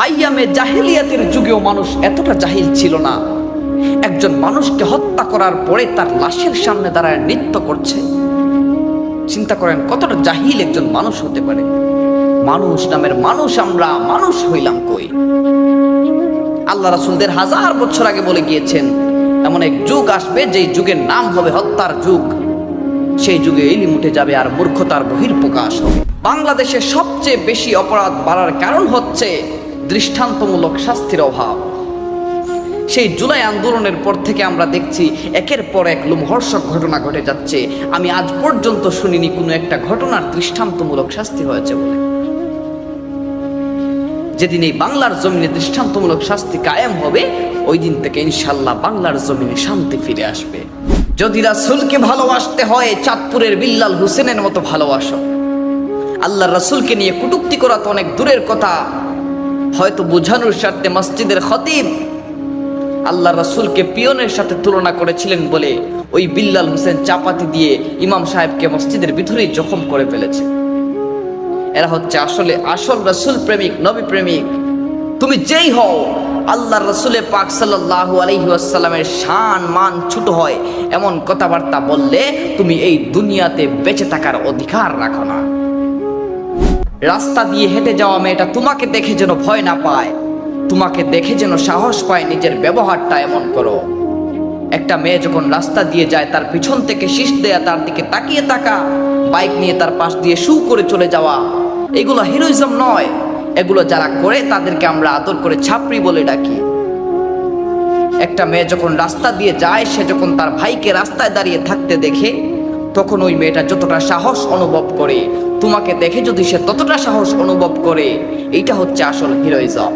আইয়ামে জাহিলিয়াতের যুগেও মানুষ এতটা জাহিল ছিল না। একজন মানুষকে হত্যা করার পরে তার লাশের সামনে দাঁড়ায় নৃত্য করছে। চিন্তা করেন কতটা জাহিল একজন মানুষ হতে পারে। মানুষ নামের মানুষ আমরা মানুষ হইলাম কই? আল্লাহ রাসূলদের হাজার বছর আগে বলে গিয়েছেন এমন এক যুগ আসবে যেই যুগের নাম হবে হত্যার যুগ। সেই যুগে ইলম উঠে যাবে আর মূর্খতার বহিঃপ্রকাশ হবে। বাংলাদেশে সবচেয়ে বেশি অপরাধ বাড়ার কারণ হচ্ছে দৃষ্টান্তমূলক শাস্তির অভাব। সেই জুলাই আন্দোলনের পর থেকে আমরা দেখছি একের পর এক লোমহর্ষক ঘটনা ঘটে যাচ্ছে। আমি আজ পর্যন্ত শুনিনি কোনো একটা ঘটনার দৃষ্টান্তমূলক শাস্তি হয়েছে বলে। যেদিন এই বাংলার জমিনে দৃষ্টান্তমূলক শাস্তি কায়েম হবে, ওই দিন থেকে ইনশাল্লাহ বাংলার জমিনে শান্তি ফিরে আসবে। যদি রাসূলকে ভালোবাসতে হয় চাঁদপুরের বিল্লাল হোসেনের মতো ভালোবাসো। আল্লাহর রাসূলকে নিয়ে কটূক্তি করা তো অনেক দূরের কথা, হয়তো বোঝানোর স্বার্থে মসজিদের খতিব আল্লাহর রাসূলকে পিয়নের সাথে তুলনা করেছিলেন বলে ওই বিল্লাল হোসেন চাপাতি দিয়ে ইমাম সাহেবকে মসজিদের ভিতরেই জখম করে ফেলেছে। এরা হচ্ছে আসল রাসূল প্রেমিক, নবী প্রেমিক। তুমি যেই হও, আল্লাহর রাসূলে পাক সাল্লাল্লাহু আলাইহি ওয়াসাল্লামের শান মান ছোট হয় এমন কথাবার্তা বললে তুমি এই দুনিয়াতে বেঁচে থাকার অধিকার রাখো না। রাস্তা দিয়ে হেঁটে যাওয়া মেয়েটা তোমাকে দেখে যেন ভয় না পায়, তোমাকে দেখে যেন সাহস পায়। নিজের ব্যবহারটা এমন করো। একটা মেয়ে যখন রাস্তা দিয়ে যায় তার পিছন থেকে শীষ দেয়া, তার দিকে তাকিয়ে থাকা, বাইক নিয়ে তার পাশ দিয়ে শু করে চলে যাওয়া, এগুলো হিরোইজম নয়। এগুলো যারা করে তাদেরকে আমরা আদর করে ছাপড়ি বলে ডাকি। একটা মেয়ে যখন রাস্তা দিয়ে যায়, সে যখন তার ভাইকে রাস্তায় দাঁড়িয়ে থাকতে দেখে, তখন ওই মেয়েটা যতটা সাহস অনুভব করে, তোমাকে দেখে যদি সে ততটা সাহস অনুভব করে, এইটা হচ্ছে আসল হিরোইজম।